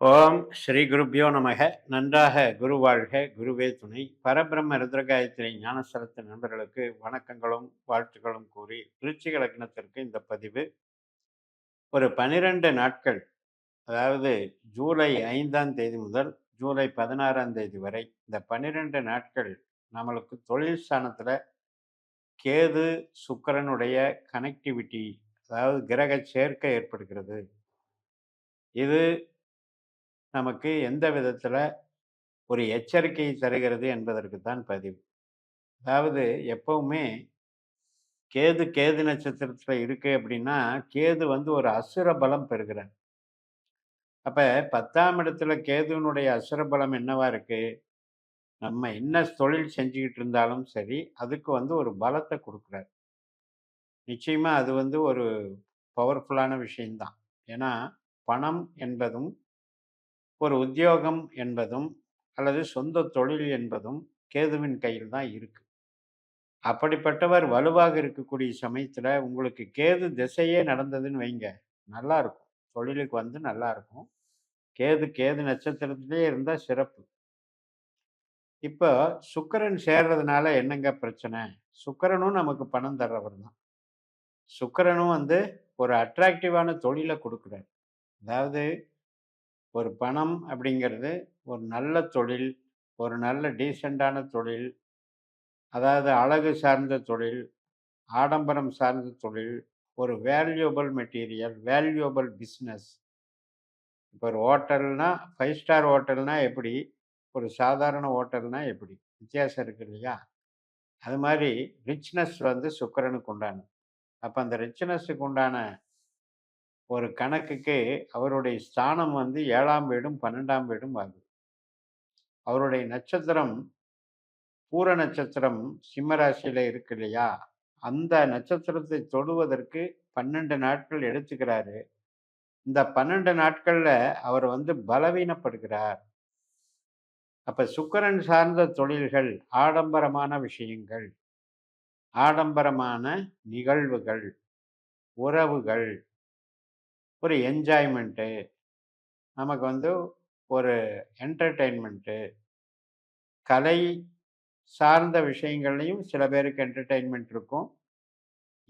ஓம் ஸ்ரீ குருப்யோ நமக. நன்றாக குரு வாழ்க, குருவே துணை. பரபிரம்ம ருத்ரகாயத்ரி ஞானசரத்து நண்பர்களுக்கு வணக்கங்களும் வாழ்த்துக்களும் கூறி, விருச்சிக லக்னத்திற்கு இந்த பதிவு ஒரு 12 நாட்கள், அதாவது ஜூலை 5ஆம் தேதி முதல் ஜூலை 16ஆம் தேதி வரை இந்த 12 நாட்கள் நம்மளுக்கு தொழில் ஸ்தானத்துல கேது சுக்கிரனுடைய கனெக்டிவிட்டி, அதாவது கிரக சேர்க்கை ஏற்படுகிறது. இது நமக்கு எந்த விதத்துல ஒரு எச்சரிக்கை தருகிறது என்பதற்கு தான் பதிவு. அதாவது எப்பவுமே கேது கேது நட்சத்திரத்துல இருக்கு அப்படின்னா, கேது வந்து ஒரு அசுர பலம் பெறுகிறார். அப்ப 10ஆம் இடத்துல கேதுவினுடைய அசுர பலம் என்னவா இருக்கு? நம்ம என்ன தொழில் செஞ்சுக்கிட்டு இருந்தாலும் சரி, அதுக்கு வந்து ஒரு பலத்த குடுக்குறார். நிச்சயமா அது வந்து ஒரு பவர்ஃபுல்லான விஷயம்தான். ஏன்னா, பணம் என்பதும், ஒரு உத்தியோகம் என்பதும், அல்லது சொந்த தொழில் என்பதும் கேதுவின் கையில் தான் இருக்கு. அப்படிப்பட்டவர் வலுவாக இருக்கக்கூடிய சமயத்துல உங்களுக்கு கேது திசையே நடந்ததுன்னு வைங்க, நல்லா இருக்கும். தொழிலுக்கு வந்து நல்லா இருக்கும். கேது கேது நட்சத்திரத்திலேயே இருந்தா சிறப்பு. இப்போ சுக்கிரன் சேர்றதுனால என்னங்க பிரச்சனை? சுக்கிரனும் நமக்கு பணம் தர்றவர் தான். சுக்கிரனும் வந்து ஒரு அட்ராக்டிவான தொழில குடுக்குறார். அதாவது ஒரு பணம் அப்படிங்கிறது ஒரு நல்ல தொழில், ஒரு நல்ல டீசென்ட்டான தொழில், அதாவது அழகு சார்ந்த தொழில், ஆடம்பரம் சார்ந்த தொழில், ஒரு வேல்யூபிள் மெட்டீரியல், வேல்யூபிள் பிசினஸ். இப்போ ஒரு ஹோட்டல்னா 5 ஸ்டார் ஹோட்டல்னா எப்படி? ஒரு சாதாரண ஹோட்டல்னா எப்படி? வித்தியாசம் இருக்கு இல்லையா? அது மாரி ரிச்னஸ் வந்து சுக்கிரனுக்கு உண்டானது. அப்ப அந்த ரிச்னஸுக்கு உண்டான ஒரு கணக்குக்கு அவருடைய ஸ்தானம் வந்து 7ஆம் வீடும், 12ஆம் வீடும் ஆகுது. அவருடைய நட்சத்திரம் பூர நட்சத்திரம் சிம்ம ராசியில இருக்கு இல்லையா? அந்த நட்சத்திரத்தை தொடுவதற்கு 12 நாட்கள் எடுத்துக்கிறாரு. இந்த 12 நாட்கள்ல அவர் வந்து பலவீனப்படுகிறார். அப்ப சுக்கிரன் சார்ந்த தொழில்கள், ஆடம்பரமான விஷயங்கள், ஆடம்பரமான நிகழ்வுகள், உறவுகள், ஒரு என்ஜாய்மெண்ட்டு, நமக்கு வந்து ஒரு என்டர்டெயின்மெண்ட்டு, கலை சார்ந்த விஷயங்கள்லயும் சில பேருக்கு என்டர்டெயின்மெண்ட் இருக்கும்.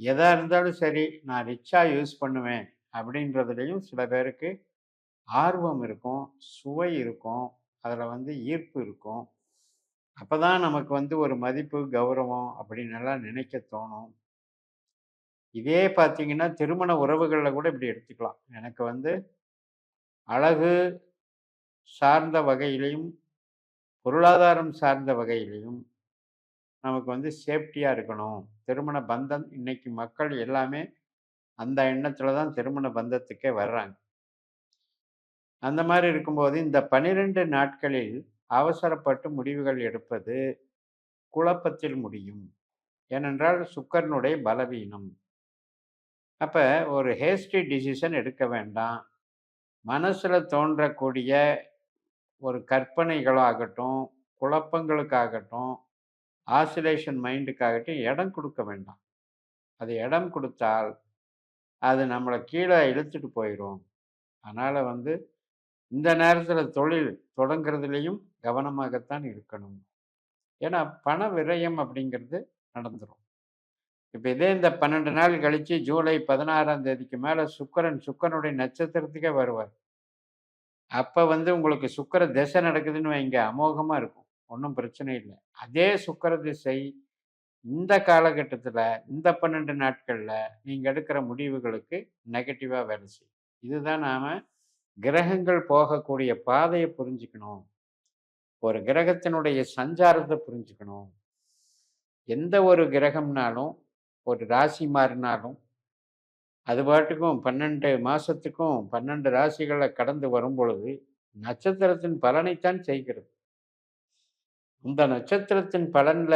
எதா இருந்தாலும் சரி, நான் ரிச்சா யூஸ் பண்ணுவேன் அப்படின்றதுலயும் சில பேருக்கு ஆர்வம் இருக்கும், சுவை இருக்கும், அதுல வந்து ஈர்ப்பு இருக்கும். அப்பதான் நமக்கு வந்து ஒரு மதிப்பு, கௌரவம் அப்படின்னெல்லாம் நினைக்க தோணும். இதே பார்த்தீங்கன்னா, திருமண உறவுகள்ல கூட இப்படி எடுத்துக்கலாம். எனக்கு வந்து அழகு சார்ந்த வகையிலயும், பொருளாதாரம் சார்ந்த வகையிலயும் நமக்கு வந்து சேஃப்டியா இருக்கணும். திருமண பந்தம் இன்னைக்கு மக்கள் எல்லாமே அந்த எண்ணத்துல தான் திருமண பந்தத்துக்கே வர்றாங்க. அந்த மாரி இருக்கும்போது, இந்த 12 நாட்களில் அவசரப்பட்டு முடிவுகள் எடுப்பது குழப்பத்தில் முடியும். ஏனென்றால் சுக்கிரனுடைய பலவீனம். அப்ப ஒரு ஹேஸ்டி டிசிஷன் எடுக்க வேண்டாம். மனசுல தோன்றக்கூடிய ஒரு கற்பனைகளாகட்டும், குழப்பங்களுக்காகட்டும், ஆசிலேஷன் மைண்டுக்காகட்டும் இடம் குடுக்க வேண்டாம். அது இடம் குடுத்தால், அது நம்மள கீழ இழுத்துட்டு போயிரும். அதனால வந்து இந்த நேரத்துல தொழில் தொடங்குறதுலயும் கவனமாகத்தான் இருக்கணும். ஏன்னா, பண விரயம் அப்படிங்கிறது நடந்துரும். இப்ப இதே இந்த 12 நாள் கழிச்சு ஜூலை 16ஆம் தேதிக்கு மேல சுக்கிரனுடைய நட்சத்திரத்துக்கே வருவார். அப்ப வந்து உங்களுக்கு சுக்கிர திசை நடக்குதுன்னு வைங்க, அமோகமா இருக்கும். ஒண்ணும் பிரச்சனை இல்ல. அதே சுக்கிர திசை இந்த காலகட்டத்துல, இந்த 12 நாட்கள்ல நீங்க எடுக்கிற முடிவுகளுக்கு நெகட்டிவா வேலை செய்யும். இதுதான் நாம கிரகங்கள் போகக்கூடிய பாதைய புரிஞ்சுக்கணும். ஒரு கிரகத்தினுடைய சஞ்சாரத்த புரிஞ்சுக்கணும். எந்த ஒரு கிரகம்னாலும், ஒரு ராசி மாறினாலும், அது பாட்டுக்கும் 12 மாசத்துக்கும் 12 ராசிகள கடந்து வரும்பொழுது, நட்சத்திரத்தின் பலனைத்தான் செய்கிறது. இந்த நட்சத்திரத்தின் பலன்ல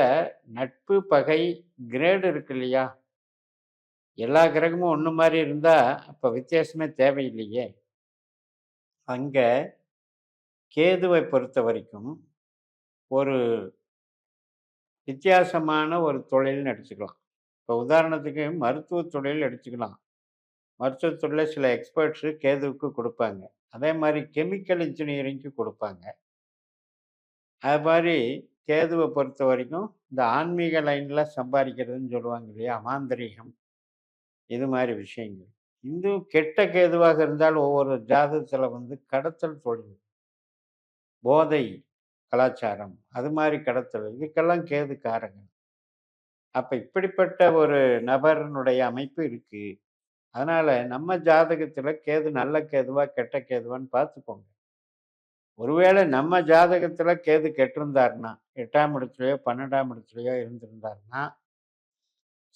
நட்பு, பகை, கிரேடு இருக்கு இல்லையா? எல்லா கிரகமும் ஒண்ணு மாரி இருந்தா, அப்ப வித்தியாசமே தேவையில்லையே! அங்க கேதுவை பொறுத்தவரைக்கும், ஒரு வித்தியாசமான ஒரு தொழில்னு எடுத்துக்கலாம். இப்ப உதாரணத்துக்கு மருத்துவ தொழில் எடுத்துக்கலாம். மருத்துவ துறையில சில எக்ஸ்பர்ட்ஸு கேதுவுக்கு குடுப்பாங்க. அதே மாதிரி கெமிக்கல் இன்ஜினியரிங்க்கு கொடுப்பாங்க. அது மாதிரி கேதுவை பொறுத்த வரைக்கும் இந்த ஆன்மீக லைன்ல சம்பாதிக்கிறதுன்னு சொல்லுவாங்க இல்லையா? மாந்திரீகம் இது மாதிரி விஷயங்கள். இன்னும் கெட்ட கேதுவாக இருந்தால் ஒவ்வொரு ஜாதகத்துல வந்து கடத்தல் தொழில், போதை, கலாச்சாரம் அது மாதிரி கடத்தல் இதுக்கெல்லாம் கேது காரகன். அப்ப இப்படிப்பட்ட ஒரு நபரினுடைய அமைப்பு இருக்கு. அதனால நம்ம ஜாதகத்துல கேது நல்ல கேதுவா, கெட்ட கேதுவான்னு பார்த்துக்கோங்க. ஒருவேளை நம்ம ஜாதகத்துல கேது கெட்டிருந்தாருன்னா, 8ஆம் இடத்துலயோ, 12ஆம் இடத்துலயோ இருந்திருந்தாருன்னா,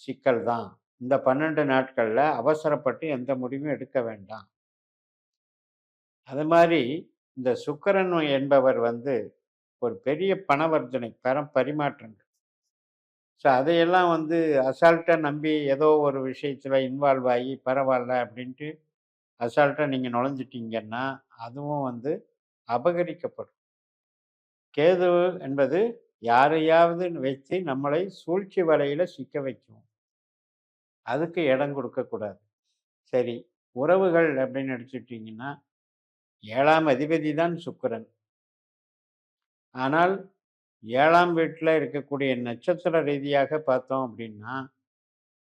சிக்கல் தான். இந்த 12 நாட்கள்ல அவசரப்பட்டு எந்த முடிவும் எடுக்க வேண்டாம். அது மாரி இந்த சுக்கிரன் என்பவர் வந்து ஒரு பெரிய பணவர்த்தனை, பரிமாற்றங்கள். அதையெல்லாம் வந்து அசால்ட்டா நம்பி ஏதோ ஒரு விஷயத்துல இன்வால்வ் ஆகி பரவால்ல அப்படின்ட்டு அசால்ட்டா நீங்க நுழைஞ்சிட்டீங்கன்னா, அதுவும் வந்து அபகரிக்கப்படும். கேது என்பது யாரையாவது வச்சு நம்மளை சூழ்ச்சி வலையில சிக்க வைக்கும். அதுக்கு இடம் கொடுக்கக்கூடாது. சரி, உறவுகள் அப்படின்னு எடுத்துக்கிட்டீங்கன்னா, 7ஆம் அதிபதி தான் சுக்கிரன். ஆனால் 7ஆம் வீட்ல இருக்கக்கூடிய நட்சத்திர ரீதியாக பார்த்தோம் அப்படின்னா,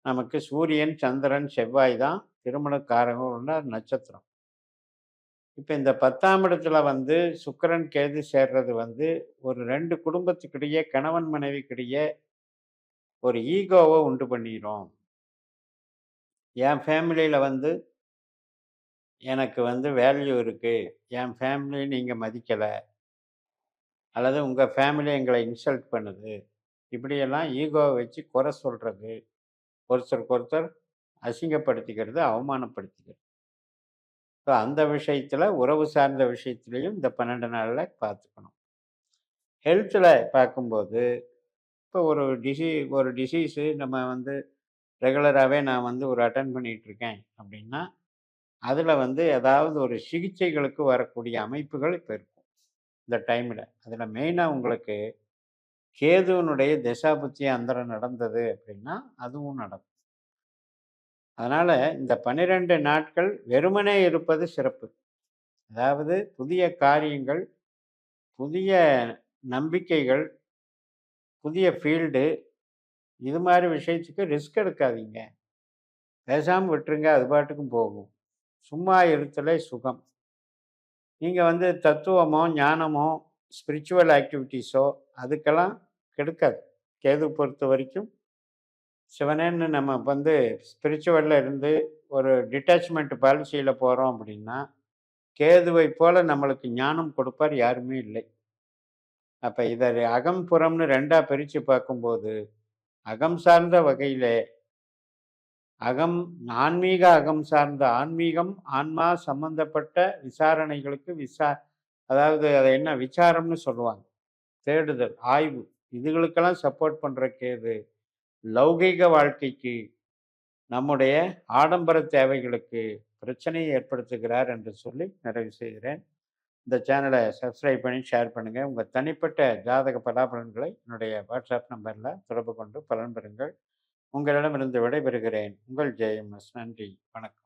நமக்கு சூரியன், சந்திரன், செவ்வாய் தான் திருமணக்காரங்க உள்ள நட்சத்திரம். இப்ப இந்த 10ஆம் இடத்துல வந்து சுக்கிரன், கேது சேர்றது வந்து ஒரு 2 குடும்பத்துக்கிடையே கணவன் மனைவிக்கிடையே ஒரு ஈகோவ உண்டு பண்ணிரும். என் ஃபேமிலியில வந்து எனக்கு வந்து வேல்யூ இருக்கு. என் ஃபேமிலிய நீங்க மதிக்கல. அல்லது உங்க ஃபேமிலி எங்கள இன்சல்ட் பண்ணுது. இப்படியெல்லாம் ஈகோவ வச்சு குறை சொல்றது. ஒருத்தருக்கு ஒருத்தர் அசிங்கப்படுத்திக்கிறது, அவமானப்படுத்திக்கிறது. அந்த விஷயத்துல உறவு சார்ந்த விஷயத்திலயும் இந்த 12 நாள்ல பார்த்துக்கணும். ஹெல்த்ல பார்க்கும்போது, இப்போ ஒரு டிசீஸு நம்ம வந்து ரெகுலராவே நான் வந்து ஒரு அட்டெண்ட் பண்ணிட்டு இருக்கேன் அப்படின்னா, அதுல வந்து ஏதாவது ஒரு சிகிச்சைகளுக்கு வரக்கூடிய அமைப்புகள் இப்ப இருக்கும். இந்த டைம்ல. அதுல மெயினா உங்களுக்கு கேதுவினுடைய திசாபுத்தி அந்தரம் நடந்தது அப்படின்னா, அதுவும் நடக்கும். அதனால இந்த 12 நாட்கள் வெறுமனே இருப்பது சிறப்பு. அதாவது புதிய காரியங்கள், புதிய நம்பிக்கைகள், புதிய ஃபீல்டு இது மாரி விஷயத்துக்கு ரிஸ்க் எடுக்காதீங்க. பேசாம விட்டுருங்க. அது பாட்டுக்கும் போகும். சும்மா இருத்தலே சுகம். நீங்க வந்து தத்துவமோ, ஞானமோ, ஸ்பிரிச்சுவல் ஆக்டிவிட்டீஸோ அதுக்கெல்லாம் கெடுக்காது. கேது பொறுத்தவரைக்கும் சிவனேன்னு நம்ம வந்து ஸ்பிரிச்சுவல்ல இருந்து ஒரு டிட்டாச்மென்ட் பாலிசியில போறோம் அப்படின்னா, கேதுவை போல நம்மளுக்கு ஞானம் கொடுப்பார் யாருமே இல்லை. அப்ப இத அகம், புறம்னு 2ஆ பிரிச்சு பார்க்கும்போது, அகம் சார்ந்த வகையிலே அகம் ஆன்மீக அகம் சார்ந்த ஆன்மீகம், ஆன்மா சம்பந்தப்பட்ட விசாரணைகளுக்கு அதாவது அத என்ன விசாரம்னு சொல்லுவாங்க. தேடுதல், ஆய்வு இதுகளுக்கெல்லாம் சப்போர்ட் பண்ற கேது, லௌகீக வாழ்க்கைக்கு, நம்முடைய ஆடம்பர தேவைகளுக்கு பிரச்சனையை ஏற்படுத்துகிறார் என்று சொல்லி நிறைவு செய்கிறேன். இந்த சேனலை சப்ஸ்கிரைப் பண்ணி ஷேர் பண்ணுங்க. உங்க தனிப்பட்ட ஜாதக பலாபலன்களை என்னுடைய வாட்ஸ்அப் நம்பர்ல தொடர்பு கொண்டு பலன் பெறுங்கள். உங்களிடமிருந்து விடைபெறுகிறேன். உங்கள் ஜெயம் எஸ். நன்றி. வணக்கம்.